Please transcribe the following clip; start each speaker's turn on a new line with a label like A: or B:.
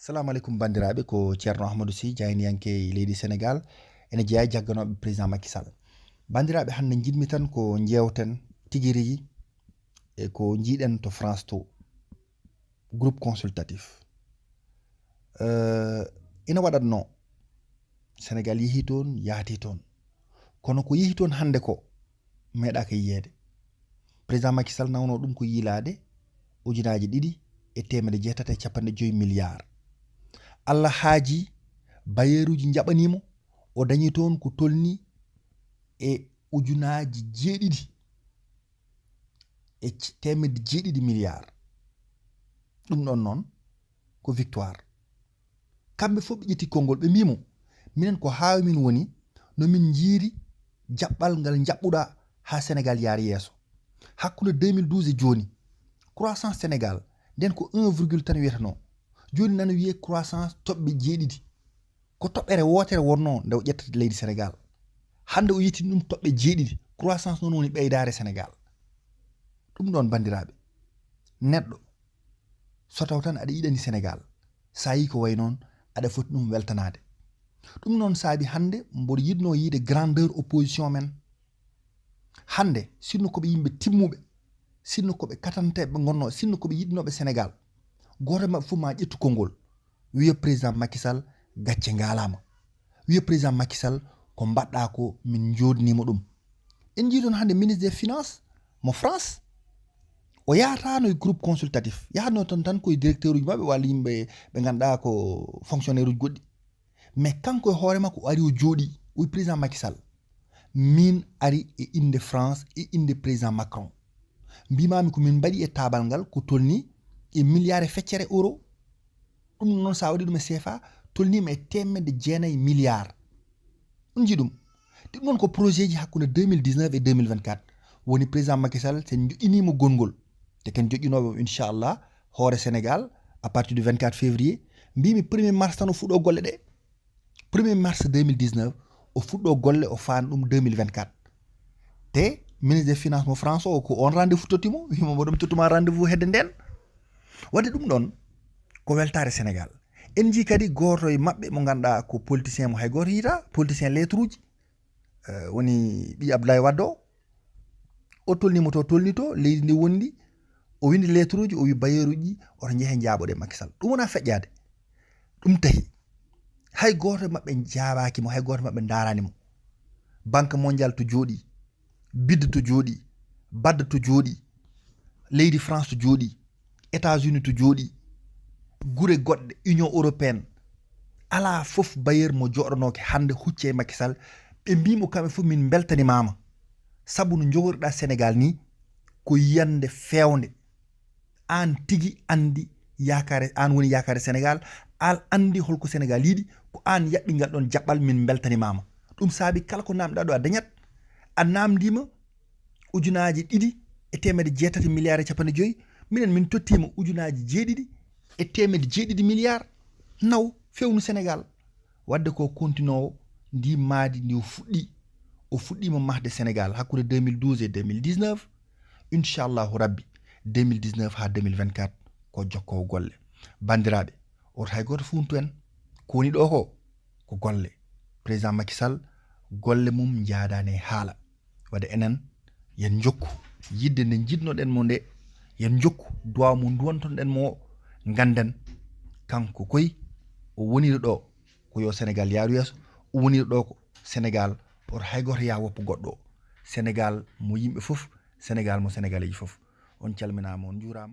A: Assalamu alaikum bandiraɓe, ko ceerno Ahmadou Sy jayniyanke leydi Sénégal ene jeeya jagganoɓe président Macky Sall. Bandiraɓe, hande jiɗmi tan ko jewten tiguiri rigui e ko jiiɗen to France to groupe consultatif ina waɗatno Sénégal yeehi toon yaati toon, kono ko yeehi toon hande ko meeɗaka yiyede. Président Macky Sall nawno ɗum ko yiilade ujunaji 2.850 milliards. Allah haaji bayeruji jaɓanimo o dañi toon ko tolni e ujunaji 7.7 milliards. ɗum ɗon noon ko victoire. kamɓe fof ɓe ƴetti konngol ɓe mbimo minen ko haawi min woni no min jiiri jaɓɓal ngal jaɓɓuɗa ha Sénégal yaari yeeso. hakkude 2012 e joni croissance Sénégal nden ko 1, tan wiyetano, joni nana wiye croissance toɓɓe 7 ko toɓɓere wotere wonno nde o ƴettata leydi Sénégal. hande o yettini ɗum toɓɓe 7 croissance noon woni ɓeydare Sénégal. ɗum ɗon bandiraɓe, neɗɗo so taw tan aɗa yiɗani Sénégal, sa yi ko way noon aɗa foti ɗum weltanade. ɗum noon saabi hande mboɗo yiɗno yiide grandeur opposition men. hande sinno koɓe yimɓe timmuɓe, sinno koɓe katanteɓe gonno, sinno koɓe yiɗnoɓe Sénégal, goto mabɓe fof ma ƴettu konngol wiya président Macky Sall gacce ngalama, wiya président Macky Sall ko mbaɗɗa ko min jodnima ɗum. en jiiɗon hande ministre des finances mo France o yahatano e groupe consultatif, yahatno tan koye directeur uji mabɓe walla yimɓe ɓe ganduɗa ko fonctionnaire uji goɗɗi, mais kanko e hoore makko o ari o jooɗi o wi président Macky Sall min ari e inde France e inde président Macron, mbimami ko min mbaɗi e tabal ngal ko tolni e milliard e feccere euro. ɗum noon sa waɗi ɗum e CFA tolnima e 9 milliards. ɗum ji ɗum ɗum noon ko projet ji hakkude 2019 et 2024 woni président Macky Sall sen joƴƴinimo gongol te ken joƴƴinoɓe inchallah hoore Sénégal à partir du 24 février. mbimi 1er mars tan o fuɗɗo golle ɗe, 1er mars 2019 o fuɗɗo golle o faana ɗum 2024. te ministre des finances mo France o ko on rendez-vous tottimo, wimo moɗon tottuma rendez-vous hedde nden. wadde ɗum ɗon ko weltare Sénégal. en ji kadi goto e mabɓe mo ganduɗa ko politicien mo hay goto yita, politicien lettre uji woni ɓi Abdoulaye Wade o tolnimo to tolni to leydi ndi wondi, o windi lettre uji, o wi bailleur uji oto jeehe jaaɓoɗe Macky Sall. ɗum wona feƴƴade, ɗum tahi hay goto mabɓe jaabakimo, hay goto mabɓe daranimo. banque mondial to jooɗi, bidde to jooɗi, badde to jooɗi, leydi France to jooɗi, États-Unis to jooɗi, gure goɗɗe Union européenne, ala fof bailleur mo joɗanoke hande hucce e Macky Sall. ɓe mbimo kamɓe fof min beltanimama saabu no jogoriɗa Sénégal ni ko yiyande fewde. an tigui andi yakare, an woni yakare Sénégal, an andi holko Sénégal yiɗi, ko an yaɓɓi ngal ɗon jaɓɓal, min beltanimama. ɗum saabi kala ko namdiɗa ɗo a dañat. a namdima ujunaji 2.8 milliards e 50, minen min tottima ujunaji 7.7 milliards naw fewnu Sénégal. wadde ko continuo ndi maadi ndi o fuɗɗima mahde Sénégal hakkude 2012 et 2019. inchallahu rabbi 2019 ha 2024 ko jokkowo golle. bandiraɓe, oto hay goto funtu en ko woni ɗo ko golle. président Macky Sall golle mum jaadane haala. wadde enen yen jokku yidde nde jiɗnoɗen mo nde, yen jokku duwaw mo duwantoɗen mo ganden kanko koy o woniri ɗo ko yo Sénégal yaaru yeeso, o woniri ɗo ko Sénégal oto hay goto ya woppa goɗɗo. Sénégal mo yimɓe fof, Sénégal mo sénégalais ji fof. on calminama, on juurama.